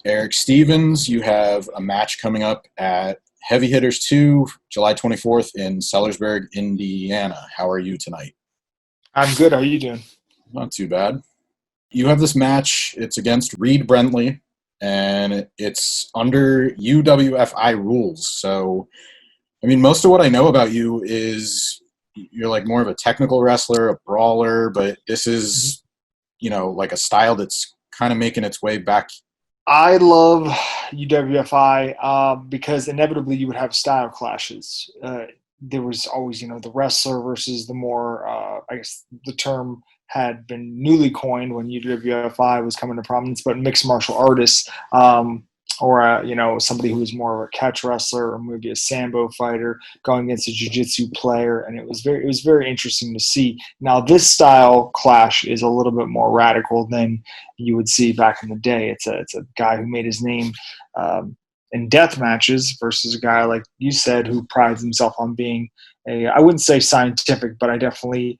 Erick Stevens. You have a match coming up at Heavy Hitters 2, July 24th in Sellersburg, Indiana. How are you tonight? I'm good. How are you doing? Not too bad. You have this match. It's against Reed Brentley, and it's under UWFI rules. So, I mean, most of what I know about you is you're like more of a technical wrestler, a brawler, but this is, like a style that's kind of making its way back. I love UWFI because inevitably you would have style clashes. There was always, the wrestler versus the more, I guess the term had been newly coined when UWFI was coming to prominence, but mixed martial artists, or somebody who was more of a catch wrestler or maybe a sambo fighter going against a jiu-jitsu player, and it was very interesting to see. Now this style clash is a little bit more radical than you would see back in the day. It's a guy who made his name in death matches versus a guy like you said who prides himself on being I wouldn't say scientific, but I definitely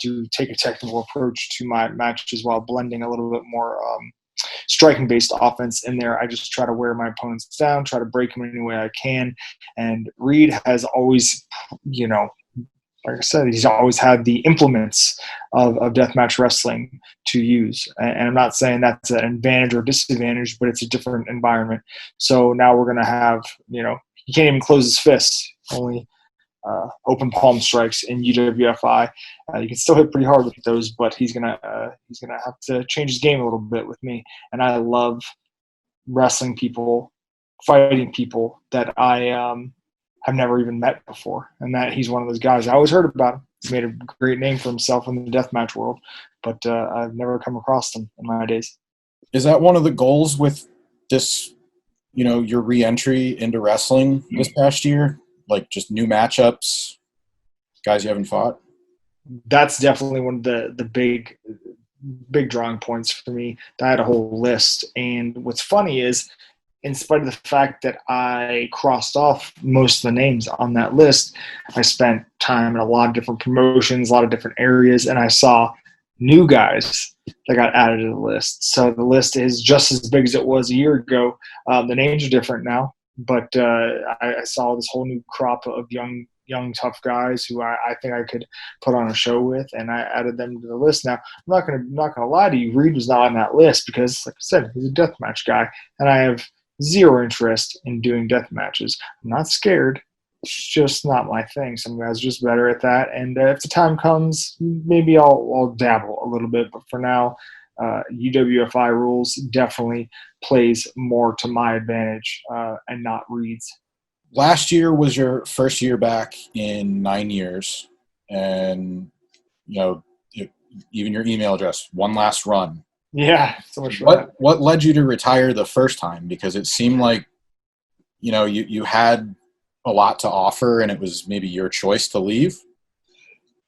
do take a technical approach to my matches while blending a little bit more striking-based offense in there. I just try to wear my opponents down, try to break them any way I can. And Reed has always, like I said, he's always had the implements of deathmatch wrestling to use. And I'm not saying that's an advantage or disadvantage, but it's a different environment. So now we're going to have, he can't even close his fists, only open palm strikes in UWFI. You can still hit pretty hard with those, but he's gonna have to change his game a little bit with me. And I love wrestling people, fighting people that I have never even met before, and that he's one of those guys. I always heard about him. He's made a great name for himself in the deathmatch world, but I've never come across him in my days. Is that one of the goals with this, your re-entry into wrestling this past year? Like just new matchups, guys you haven't fought? That's definitely one of the big drawing points for me. I had a whole list. And what's funny is, in spite of the fact that I crossed off most of the names on that list, I spent time in a lot of different promotions, a lot of different areas, and I saw new guys that got added to the list. So the list is just as big as it was a year ago. The names are different now. But I saw this whole new crop of young, tough guys who I think I could put on a show with, and I added them to the list. Now, I'm not gonna lie to you. Reed was not on that list because, like I said, he's a deathmatch guy, and I have zero interest in doing death matches. I'm not scared. It's just not my thing. Some guys are just better at that, and if the time comes, maybe I'll dabble a little bit. But for now, UWFI rules definitely plays more to my advantage and not Reed's. Last year was your first year back in 9 years, and even your email address, one last run. Yeah, so much fun. What led you to retire the first time? Because it seemed like you had a lot to offer, and it was maybe your choice to leave.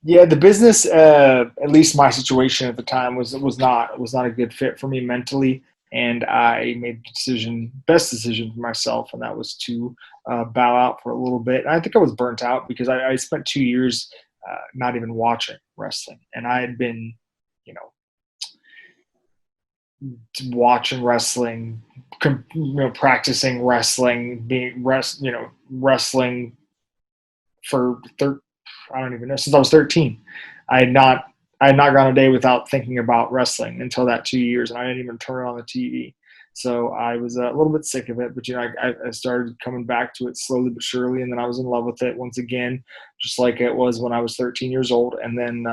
Yeah, the business, at least my situation at the time, was not a good fit for me mentally, and I made the best decision for myself, and that was to bow out for a little bit. And I think I was burnt out because I spent 2 years not even watching wrestling, and I had been, watching wrestling, practicing wrestling, wrestling for I don't even know, since I was 13. I had not gone a day without thinking about wrestling until that 2 years, and I didn't even turn it on the TV. So I was a little bit sick of it, but I started coming back to it slowly but surely, and then I was in love with it once again, just like it was when I was 13 years old. And then,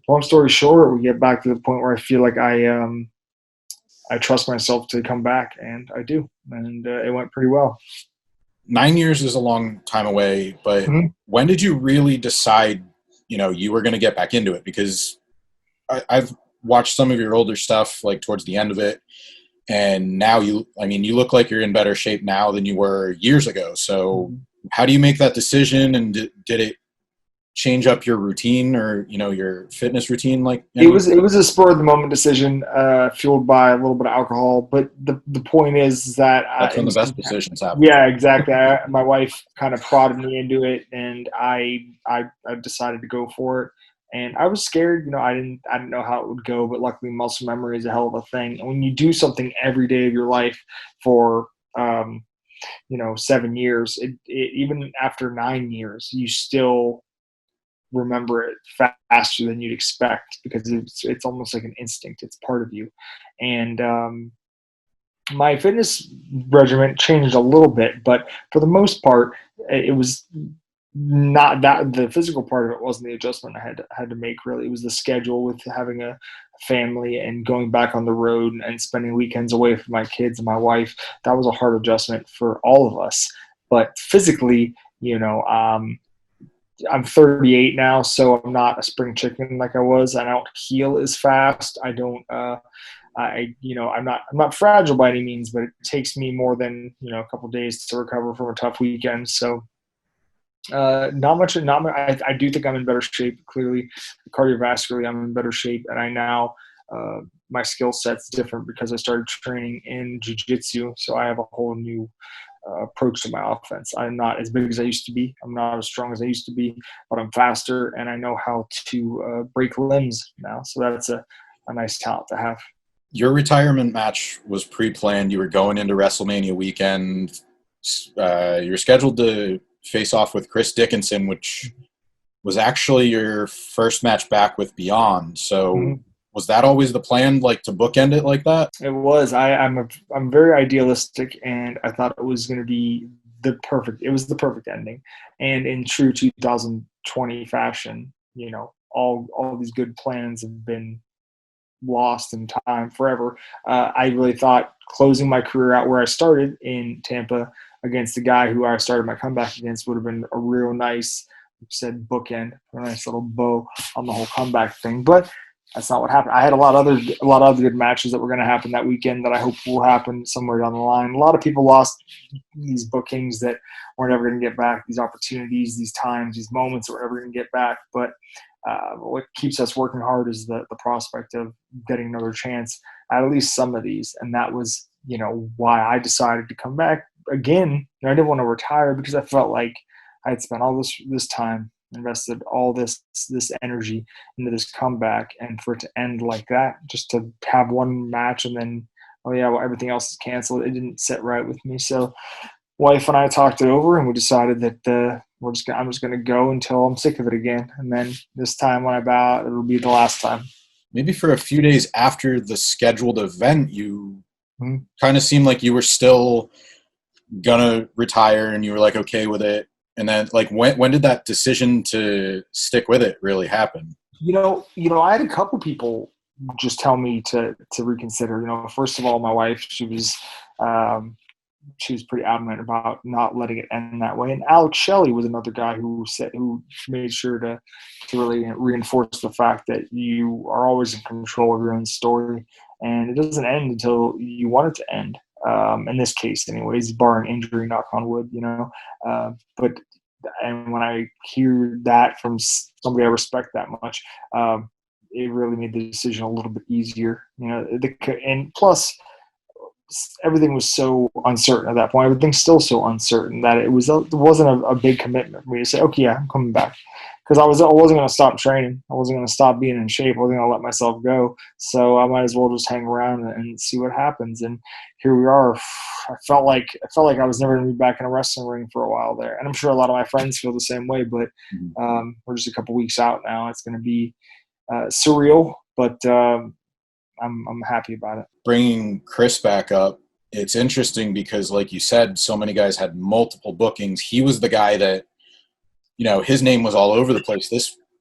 long story short, we get back to the point where I feel like I trust myself to come back, and I do, and it went pretty well. 9 years is a long time away, but when did you really decide, you were going to get back into it? Because I've watched some of your older stuff, like towards the end of it, and now you look like you're in better shape now than you were years ago. So how do you make that decision, and did it change up your routine or your fitness routine? Like it was a spur of the moment decision, fueled by a little bit of alcohol. But the point is that that's when the best decisions happen. Yeah, exactly. My wife kind of prodded me into it, and I decided to go for it. And I was scared, I didn't know how it would go, but luckily muscle memory is a hell of a thing. And when you do something every day of your life for, 7 years, even after 9 years, you still remember it faster than you'd expect because it's almost like an instinct. It's part of you. And, my fitness regimen changed a little bit, but for the most part, it was not that the physical part of it wasn't the adjustment I had to make really. It was the schedule with having a family and going back on the road and spending weekends away from my kids and my wife. That was a hard adjustment for all of us. But physically, I'm 38 now, so I'm not a spring chicken like I was. I don't heal as fast. I don't. I'm not fragile by any means, but it takes me more than a couple of days to recover from a tough weekend. So not much. I do think I'm in better shape. Clearly, cardiovascularly, I'm in better shape, and I now my skill set's different because I started training in jiu-jitsu. So I have a whole new approach to my offense. I'm not as big as I used to be. I'm not as strong as I used to be, but I'm faster, and I know how to break limbs now. So that's a nice talent to have. Your retirement match was pre-planned. You were going into WrestleMania weekend. You were scheduled to face off with Chris Dickinson, which was actually your first match back with Beyond. So was that always the plan, like to bookend it like that? It was. I'm very idealistic, and I thought it was going to be the perfect ending. And in true 2020 fashion, all these good plans have been lost in time forever. I really thought closing my career out where I started in Tampa against the guy who I started my comeback against would have been a real nice, bookend, a nice little bow on the whole comeback thing. But that's not what happened. I had a lot of other good matches that were going to happen that weekend that I hope will happen somewhere down the line. A lot of people lost these bookings that we're never going to get back, these opportunities, these times, these moments that we're never going to get back. But what keeps us working hard is the prospect of getting another chance at least some of these. And that was, why I decided to come back again. I didn't want to retire because I felt like I had spent all this time, invested all this energy into this comeback, and for it to end like that, just to have one match and then, everything else is canceled. It didn't sit right with me. So wife and I talked it over, and we decided that I'm just going to go until I'm sick of it again. And then this time when I bow out, it'll be the last time. Maybe for a few days after the scheduled event, you kind of seemed like you were still going to retire and you were like okay with it. And then like when did that decision to stick with it really happen? I had a couple people just tell me to reconsider. First of all, my wife, she was pretty adamant about not letting it end that way. And Alex Shelley was another guy who made sure to really reinforce the fact that you are always in control of your own story, and it doesn't end until you want it to end. In this case, anyways, barring injury, knock on wood, but when I hear that from somebody I respect that much, it really made the decision a little bit easier, and plus everything was so uncertain at that point. Everything's still so uncertain that it wasn't a big commitment for me to say, okay, yeah, I'm coming back. Because I wasn't going to stop training. I wasn't going to stop being in shape. I wasn't going to let myself go. So I might as well just hang around and see what happens. And here we are. I felt like I was never going to be back in a wrestling ring for a while there. And I'm sure a lot of my friends feel the same way. But we're just a couple weeks out now. It's going to be surreal, but I'm happy about it. Bringing Chris back up, it's interesting because, like you said, so many guys had multiple bookings. He was the guy that, his name was all over the place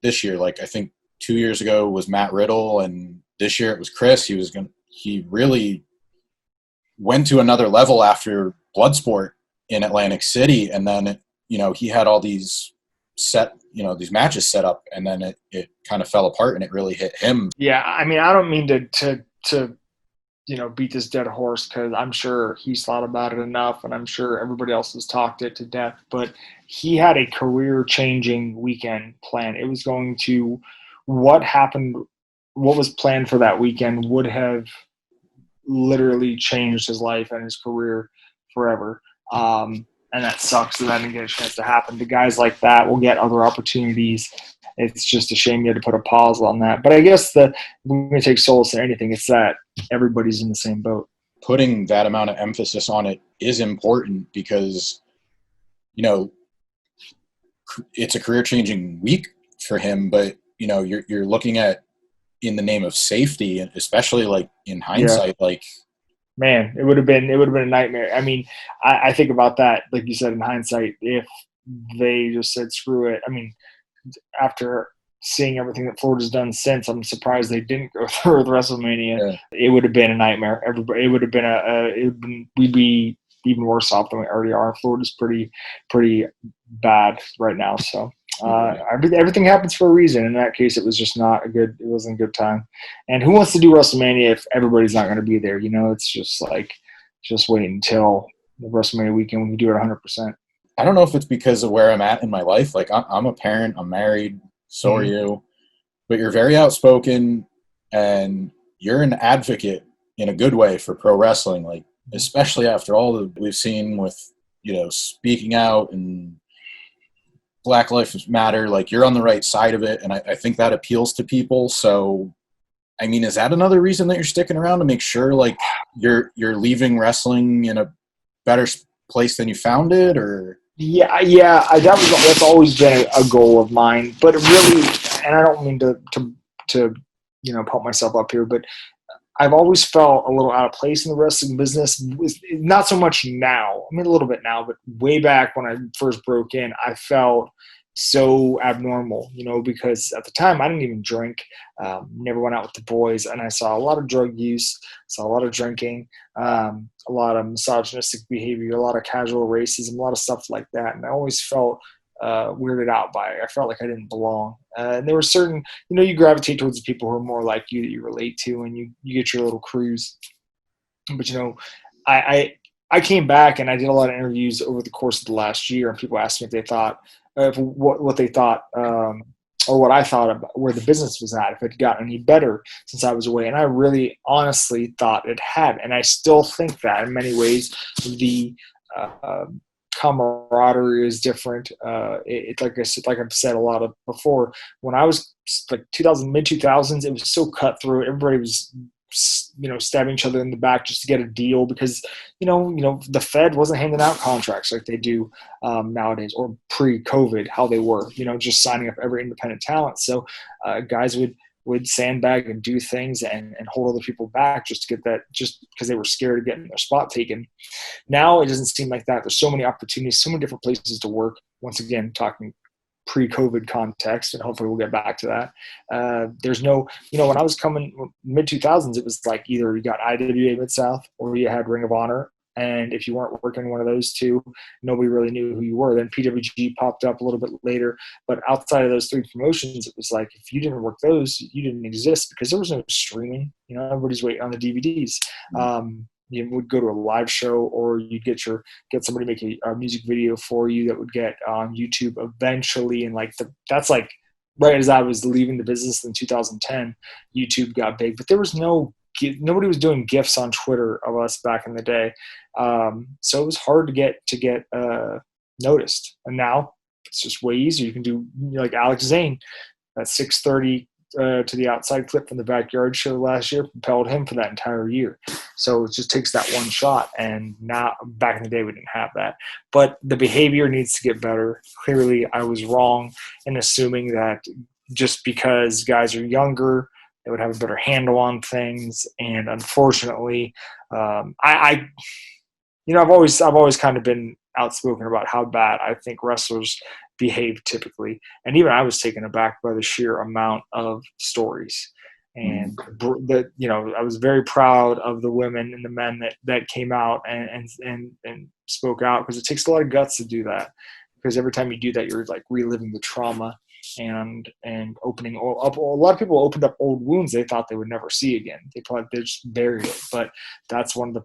this year. Like I think 2 years ago was Matt Riddle, and this year it was Chris. He really went to another level after Bloodsport in Atlantic City, and then he had all these these matches set up, and then it kind of fell apart, and it really hit him. Yeah, I mean, I don't mean to beat this dead horse, because I'm sure he's thought about it enough, and I'm sure everybody else has talked it to death. But he had a career-changing weekend plan. It was going to what was planned for that weekend would have literally changed his life and his career forever. and that sucks that didn't get a chance to happen. The guys like that will get other opportunities. It's just a shame you had to put a pause on that. But I guess we're going to take solace in anything. It's that everybody's in the same boat. Putting that amount of emphasis on it is important because, you know, it's a career-changing week for him, but, you know, you're looking at in the name of safety, and especially like in hindsight, like, man, it would have been a nightmare. I mean, I think about that, like you said, in hindsight, if they just said screw it. I mean, after seeing everything that Florida's done since, I'm surprised they didn't go through with WrestleMania. yeah. It would have been a nightmare. It would have been we'd be even worse off than we already are. Florida's pretty bad right now. So everything happens for a reason. In that case, it was just it wasn't a good time. And who wants to do WrestleMania if everybody's not going to be there? You know, it's just like, just wait until the WrestleMania weekend when you do it 100%. I don't know if it's because of where I'm at in my life. Like, I'm a parent, I'm married, so are you. But you're very outspoken, and you're an advocate in a good way for pro wrestling, like, especially after all that we've seen with, you know, speaking out and Black Lives Matter. Like, you're on the right side of it, and I think that appeals to people. So, I mean, is that another reason that you're sticking around, to make sure, like, you're leaving wrestling in a better place than you found it? Or that's always been a goal of mine. But it really, and I don't mean to you know, pump myself up here, but I've always felt a little out of place in the wrestling business. Not so much now. I mean, a little bit now, but way back when I first broke in, I felt so abnormal, you know, because at the time I didn't even drink, never went out with the boys, and I saw a lot of drug use, saw a lot of drinking, a lot of misogynistic behavior, a lot of casual racism, a lot of stuff like that, and I always felt weirded out by it. I felt like I didn't belong. And there were certain, you know, you gravitate towards the people who are more like you, that you relate to, and you get your little crews. But, you know, I came back and I did a lot of interviews over the course of the last year, and people asked me if they thought, what they thought, or what I thought about where the business was at, if it had gotten any better since I was away. And I really honestly thought it had. And I still think that in many ways. The camaraderie is different. Like I've said a lot of before, when I was like mid 2000s, it was so cutthroat. Everybody was, you know, stabbing each other in the back just to get a deal, because you know the Fed wasn't handing out contracts like they do nowadays, or pre-COVID how they were, you know, just signing up every independent talent. So guys would sandbag and do things and hold other people back just to get that, just because they were scared of getting their spot taken. Now it doesn't seem like that. There's so many opportunities, so many different places to work. Once again, talking pre-COVID context, and hopefully we'll get back to that. There's no, you know, when I was coming mid 2000s, it was like either you got IWA Mid-South or you had Ring of Honor. And if you weren't working one of those two, nobody really knew who you were. Then PWG popped up a little bit later. But outside of those three promotions, it was like, if you didn't work those, you didn't exist, because there was no streaming. You know, everybody's waiting on the DVDs. You would go to a live show, or you'd get somebody to make a music video for you that would get on YouTube eventually. And like that's like right as I was leaving the business in 2010, YouTube got big, but there was nobody was doing GIFs on Twitter of us back in the day. So it was hard to get noticed. And now it's just way easier. You can do, you know, like Alex Zane, that 630 to the outside clip from the backyard show last year propelled him for that entire year. So it just takes that one shot. And now, back in the day, we didn't have that. But the behavior needs to get better. Clearly, I was wrong in assuming that just because guys are younger, they would have a better handle on things. And unfortunately, I've always kind of been outspoken about how bad I think wrestlers behave typically. And even I was taken aback by the sheer amount of stories. And I was very proud of the women and the men that came out and spoke out, because it takes a lot of guts to do that. Because every time you do that, you're like reliving the trauma and opening up. A lot of people opened up old wounds they thought they would never see again. They just buried it. But that's one of the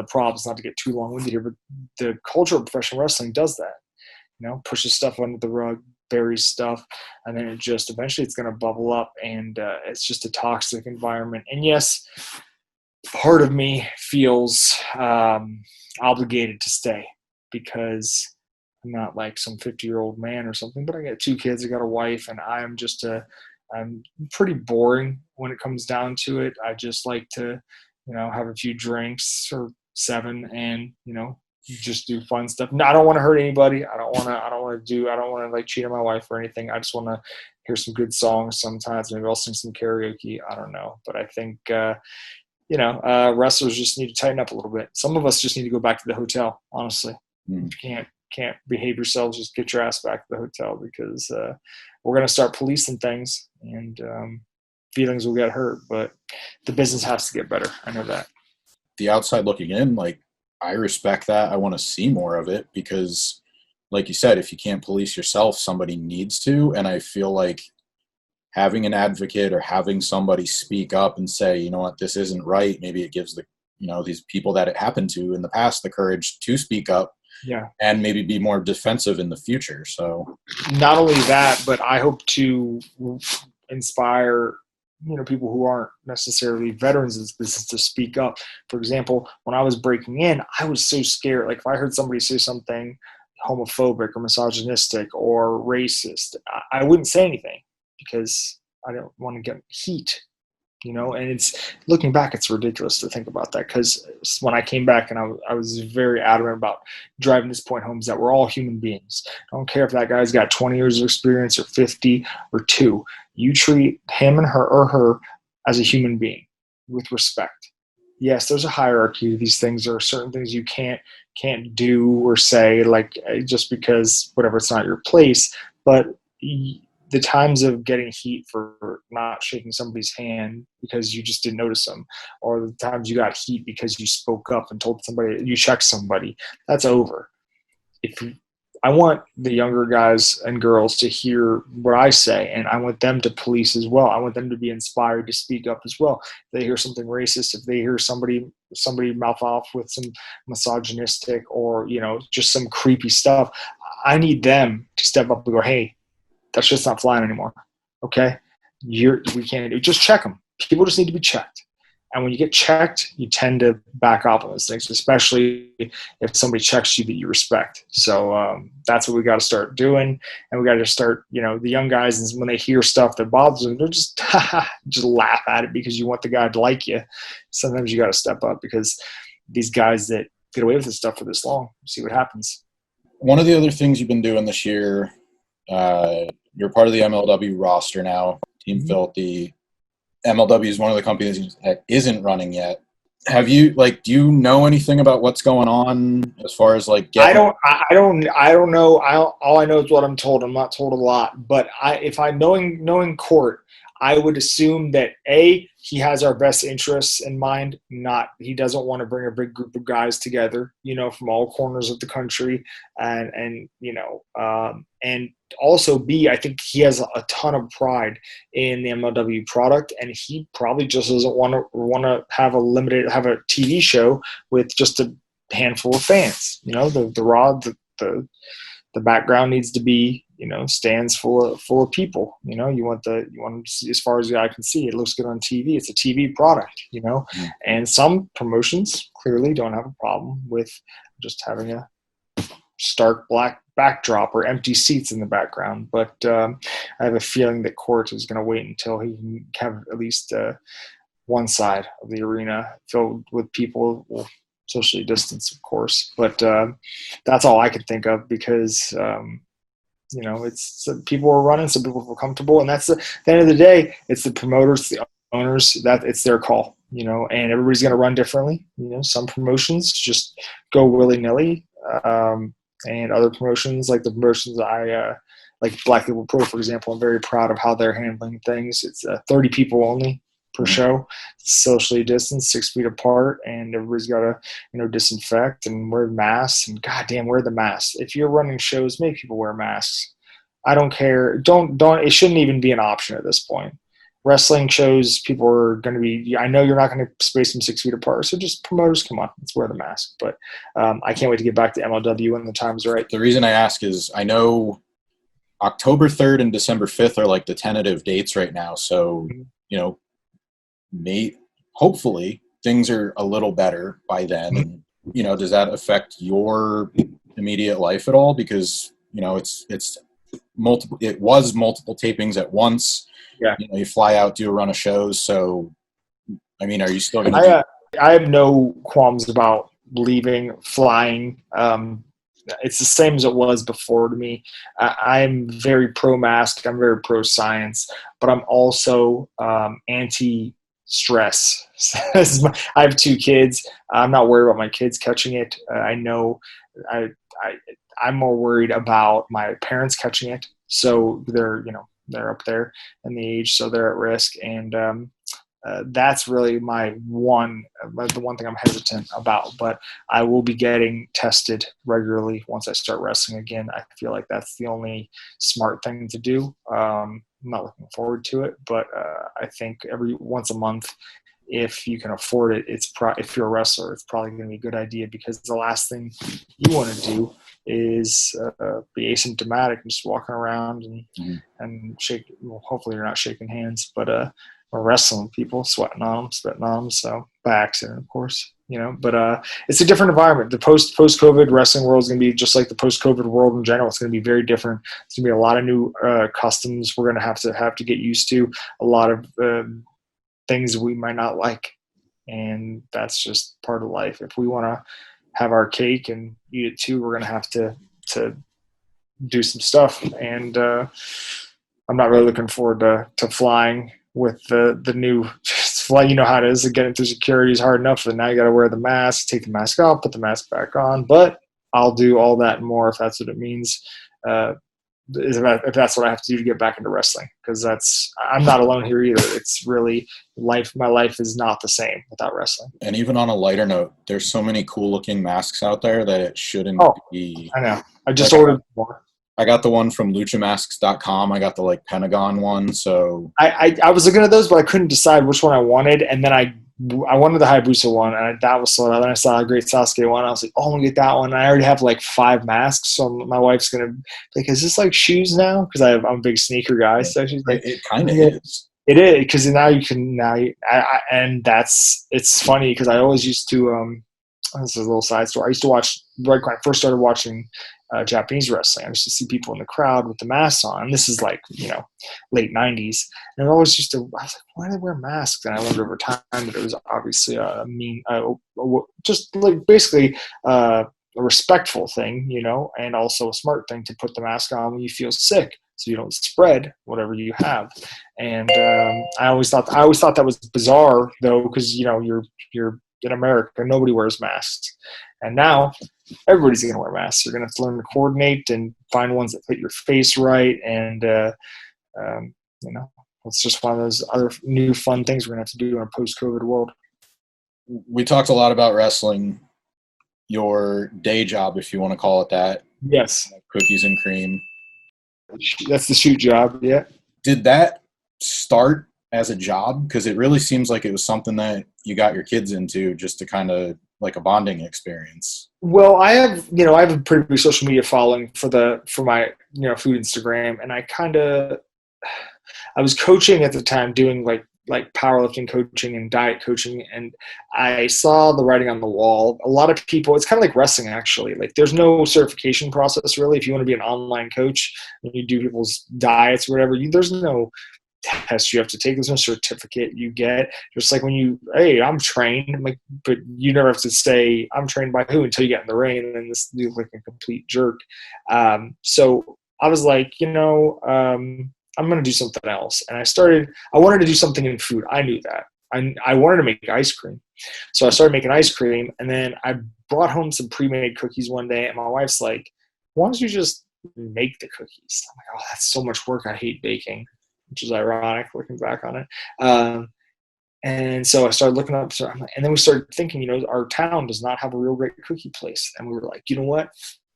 problems. Not to get too long-winded here, but the culture of professional wrestling does that. You know, pushes stuff under the rug, buries stuff, and then it just eventually it's going to bubble up, and it's just a toxic environment. And yes, part of me feels obligated to stay. because I'm not like some 50-year-old man or something, but I got 2 kids, I got a wife, and I'm pretty boring when it comes down to it. I just like to, have a few drinks or 7 and, just do fun stuff. No, I don't want to hurt anybody. I don't want to like cheat on my wife or anything. I just want to hear some good songs sometimes. Maybe I'll sing some karaoke. I don't know. But I think, wrestlers just need to tighten up a little bit. Some of us just need to go back to the hotel, honestly. If you can't behave yourselves, just get your ass back to the hotel, because we're going to start policing things, and feelings will get hurt, but the business has to get better. I know that. The outside looking in, like, I respect that. I want to see more of it because, like you said, if you can't police yourself, somebody needs to. And I feel like having an advocate or having somebody speak up and say, you know what, this isn't right. Maybe it gives these people that it happened to in the past the courage to speak up. Yeah. And maybe be more defensive in the future. So not only that, but I hope to inspire people who aren't necessarily veterans of this business to speak up. For example, when I was breaking in, I was so scared. Like, if I heard somebody say something homophobic or misogynistic or racist, I wouldn't say anything because I don't want to get heat. And it's, looking back, it's ridiculous to think about that, because when I came back, and I was very adamant about driving this point home, is that we're all human beings. I don't care if that guy's got 20 years of experience or 50 or 2. You treat him and her as a human being with respect. Yes, there's a hierarchy to these things. There are certain things you can't do or say, like, just because whatever, it's not your place. But the times of getting heat for not shaking somebody's hand because you just didn't notice them, or the times you got heat because you spoke up and told somebody, you checked somebody, that's over. I want the younger guys and girls to hear what I say, and I want them to police as well. I want them to be inspired to speak up as well. If they hear something racist, if they hear somebody mouth off with some misogynistic or, just some creepy stuff, I need them to step up and go, hey, that's just not flying anymore. Okay? We can't do. Just check them. People just need to be checked. And when you get checked, you tend to back off on those things, especially if somebody checks you that you respect. So that's what we got to start doing. And we got to start, the young guys, when they hear stuff that bothers them, they're just laugh at it because you want the guy to like you. Sometimes you got to step up, because these guys that get away with this stuff for this long, see what happens. One of the other things you've been doing this year, you're part of the MLW roster now, Team Filthy. MLW is one of the companies that isn't running yet. Have you, do you know anything about what's going on as far as I don't know. All I know is what I'm told. I'm not told a lot, but if I knowing Court, I would assume that he has our best interests in mind. He doesn't want to bring a big group of guys together, from all corners of the country, and also B, I think he has a ton of pride in the MLW product, and he probably just doesn't want to have a TV show with just a handful of fans. The background needs to be, stands full of people. You want to see, as far as the eye can see, it looks good on TV. It's a TV product, and some promotions clearly don't have a problem with just having a stark black backdrop or empty seats in the background. But I have a feeling that Court is going to wait until he can have at least one side of the arena filled with people. Well, socially distanced, of course, but that's all I can think of, because it's some people are running, some people feel comfortable, and that's at the end of the day, it's the promoters, the owners, that it's their call, and everybody's going to run differently. Some promotions just go willy-nilly, and other promotions, like the promotions like Black Label Pro, for example, I'm very proud of how they're handling things. It's 30 people only per show, socially distanced, 6 feet apart, and everybody's got to disinfect and wear masks, and goddamn, wear the masks. If you're running shows, make people wear masks. I don't care. Don't it shouldn't even be an option at this point. Wrestling shows, people are going to be, I know you're not going to space them 6 feet apart, so just promoters, come on, let's wear the mask. But I can't wait to get back to MLW when the time's right. The reason I ask is I know October 3rd and December 5th are like the tentative dates right now, so hopefully things are a little better by then. And, does that affect your immediate life at all? Because, you know, it was multiple tapings at once. Yeah. You know, you fly out, do a run of shows. So, I mean, are you still going to I have no qualms about leaving, flying. It's the same as it was before to me. I'm very pro-mask. I'm very pro-science, but I'm also anti-stress. I have 2 kids. I'm not worried about my kids catching it. I know I'm more worried about my parents catching it. So they're up there in the age, so they're at risk. And that's really the one thing I'm hesitant about. But I will be getting tested regularly once I start wrestling again. I feel like that's the only smart thing to do. I'm not looking forward to it, but I think once a month, if you can afford it, if you're a wrestler, it's probably going to be a good idea, because the last thing you want to do is be asymptomatic and just walking around and shake. Well, hopefully you're not shaking hands, but we're wrestling people, sweating on them, spitting on them. So by accident, of course, but it's a different environment. The post-COVID wrestling world is going to be just like the post-COVID world in general. It's going to be very different. It's going to be a lot of new customs we're going to have to get used to, a lot of things we might not like. And that's just part of life. If we want to have our cake and eat it too, we're going to have to do some stuff. And I'm not really looking forward to flying with the new flight. You know how it is. Getting through security is hard enough, and now you got to wear the mask, take the mask off, put the mask back on. But I'll do all that and more if that's what it means. If that's what I have to do to get back into wrestling, because I'm not alone here either. It's really life. My life is not the same without wrestling. And even on a lighter note, there's so many cool looking masks out there that it shouldn't be. I know. I just ordered more. I got the one from luchamasks.com. I got the Pentagon one. So I was looking at those, but I couldn't decide which one I wanted. And then I wanted the Hayabusa one, and that was sold out. Then I saw a Great Sasuke one. I was like, oh, I'm going to get that one. And I already have 5 masks. So my wife's going to be like, is this like shoes now? Because I'm a big sneaker guy. So she's like, it kind of is. It is, because now you can and it's funny because I always used to this is a little side story. I used to watch right when I first started watching Japanese wrestling. I used to see people in the crowd with the masks on. And this is late 90s. And I always I was like, why do they wear masks? And I learned over time that it was obviously basically a respectful thing, and also a smart thing to put the mask on when you feel sick, so you don't spread whatever you have. And I always thought that was bizarre, though, because you're in America, nobody wears masks, and now everybody's going to wear masks. You're going to have to learn to coordinate and find ones that fit your face right, and it's just one of those other new fun things we're going to have to do in a post-COVID world. We talked a lot about wrestling. Your day job, if you want to call it that. Yes. Cookies and cream. That's the shoot job, yeah. Did that start as a job? Because it really seems like it was something that you got your kids into just to kind of like a bonding experience. Well, I have a pretty big social media following for my food Instagram, and I was coaching at the time, doing like powerlifting coaching and diet coaching, and I saw the writing on the wall. A lot of people, it's kind of like wrestling, actually. There's no certification process really. If you want to be an online coach and you do people's diets or whatever, there's no test you have to take. There's no certificate you get. Just like when I'm trained, but you never have to say I'm trained by who until you get in the ring, and then this you look like a complete jerk. So I was like, I'm going to do something else. And I wanted to do something in food. I knew that. I wanted to make ice cream. So I started making ice cream, and then I brought home some pre-made cookies one day, and my wife's like, why don't you just make the cookies? I'm like, oh, that's so much work. I hate baking, which is ironic looking back on it. And so I started looking up, and then we started thinking, our town does not have a real great cookie place. And we were like, you know what?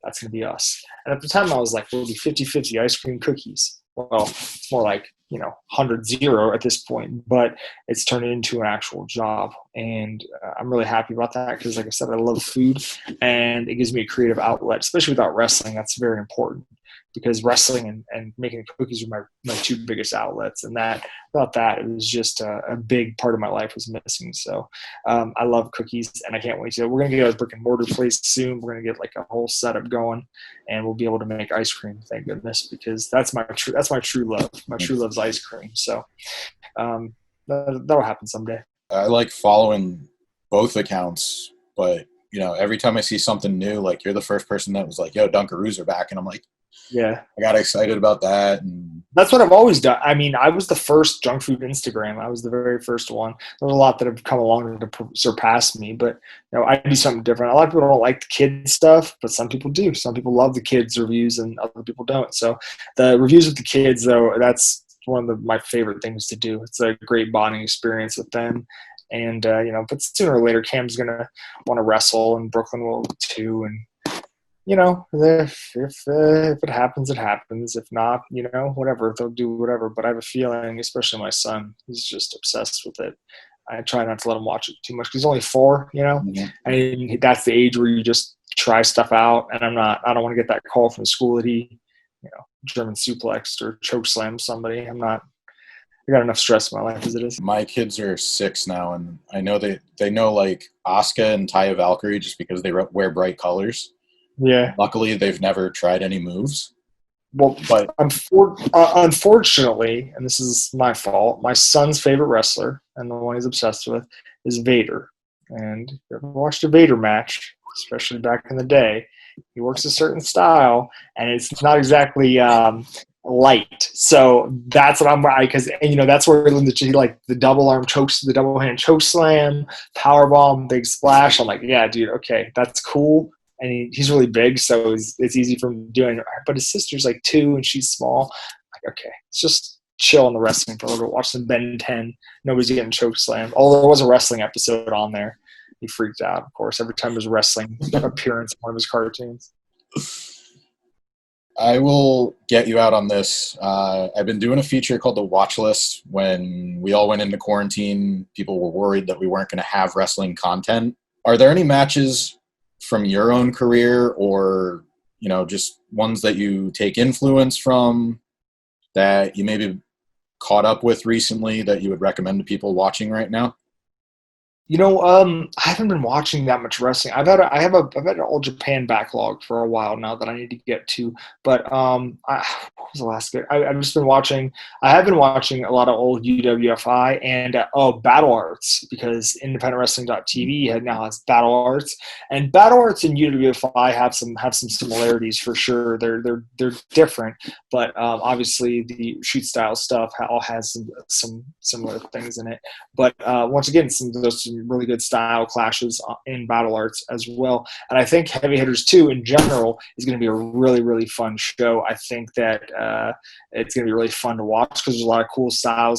That's going to be us. And at the time I was like, we'll be 50-50 ice cream cookies. Well, it's more like, 100-0 at this point, but it's turned into an actual job. And I'm really happy about that because, like I said, I love food, and it gives me a creative outlet, especially without wrestling. That's very important. because wrestling and making cookies were my two biggest outlets. And without that, it was just a big part of my life was missing. So I love cookies, and I can't wait to. We're going to get a brick and mortar place soon. We're going to get like a whole setup going, and we'll be able to make ice cream, thank goodness, because that's my true love. My true love is ice cream. So that'll happen someday. I like following both accounts, but every time I see something new, like you're the first person that was like, yo, Dunkaroos are back. And I'm like, yeah, I got excited about that. And that's what I've always done. I mean, I was the first junk food Instagram. I was the very first one. There's a lot that have come along to surpass me, but I do something different. A lot of people don't like the kids stuff, but some people do. Some people love the kids reviews and other people don't. So the reviews with the kids, though, that's one of my favorite things to do. It's a great bonding experience with them. And, but sooner or later, Cam's going to want to wrestle, and Brooklyn will too. And, if it happens, it happens. If not, whatever, they'll do whatever. But I have a feeling, especially my son, he's just obsessed with it. I try not to let him watch it too much because he's only 4, mm-hmm. and that's the age where you just try stuff out. And I don't want to get that call from school that he, German suplexed or choke slammed somebody. I got enough stress in my life as it is. My kids are 6 now, and I know they know like Asuka and Taya Valkyrie just because they wear bright colors. Yeah. Luckily, they've never tried any moves. Well, but unfortunately, and this is my fault, my son's favorite wrestler and the one he's obsessed with is Vader. And if you ever watched a Vader match, especially back in the day, he works a certain style, and it's not exactly light. So that's what I'm because that's where he like the double arm chokes, the double hand choke slam, power bomb, big splash. I'm like, yeah, dude, okay, that's cool. And he's really big, so it's easy for him doing it. But his sister's like 2 and she's small. I'm like, okay, let's just chill on the wrestling for a little bit. Watch some Ben 10. Nobody's getting choke slammed. Although there was a wrestling episode on there. He freaked out, of course, every time his wrestling appearance in one of his cartoons. I will get you out on this. I've been doing a feature called The Watch List. When we all went into quarantine, people were worried that we weren't going to have wrestling content. Are there any matches from your own career or, just ones that you take influence from that you maybe caught up with recently that you would recommend to people watching right now? I haven't been watching that much wrestling. I've had an All Japan backlog for a while now that I need to get to. But what was the last good? I've just been watching. I have been watching a lot of old UWFI and Battle Arts, because IndependentWrestling.tv now has Battle Arts, and Battle Arts and UWFI have some similarities for sure. They're different, but obviously the shoot style stuff all has some similar things in it. But once again, some really good style clashes in Battle Arts as well. And I think Heavy Hitters 2 in general is going to be a really, really fun show. I think that it's going to be really fun to watch because there's a lot of cool style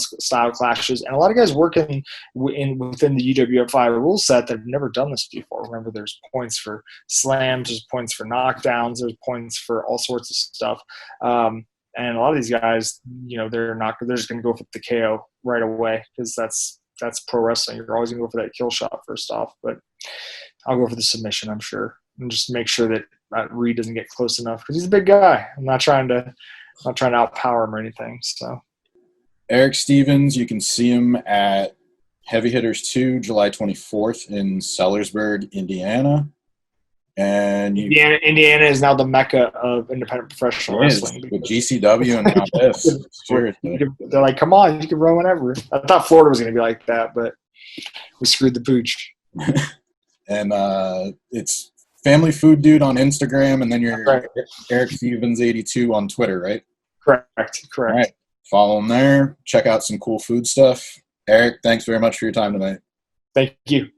clashes and a lot of guys working within the UWFI rule set that have never done this before. Remember, there's points for slams, there's points for knockdowns, there's points for all sorts of stuff. And a lot of these guys, they're just going to go for the KO right away because that's pro wrestling. You're always going to go for that kill shot first off, but I'll go for the submission, I'm sure, and just make sure that Reed doesn't get close enough because he's a big guy. I'm not trying to outpower him or anything. So, Erick Stevens, you can see him at Heavy Hitters 2, July 24th in Sellersburg, Indiana. And Indiana is now the mecca of independent professional wrestling. With GCW and now this. They're like, come on, you can run whenever. I thought Florida was going to be like that, but we screwed the pooch. And it's Family Food Dude on Instagram, and then you're right. Erick Stevens 82 on Twitter, right? Correct. All right. Follow him there. Check out some cool food stuff. Erick, thanks very much for your time tonight. Thank you.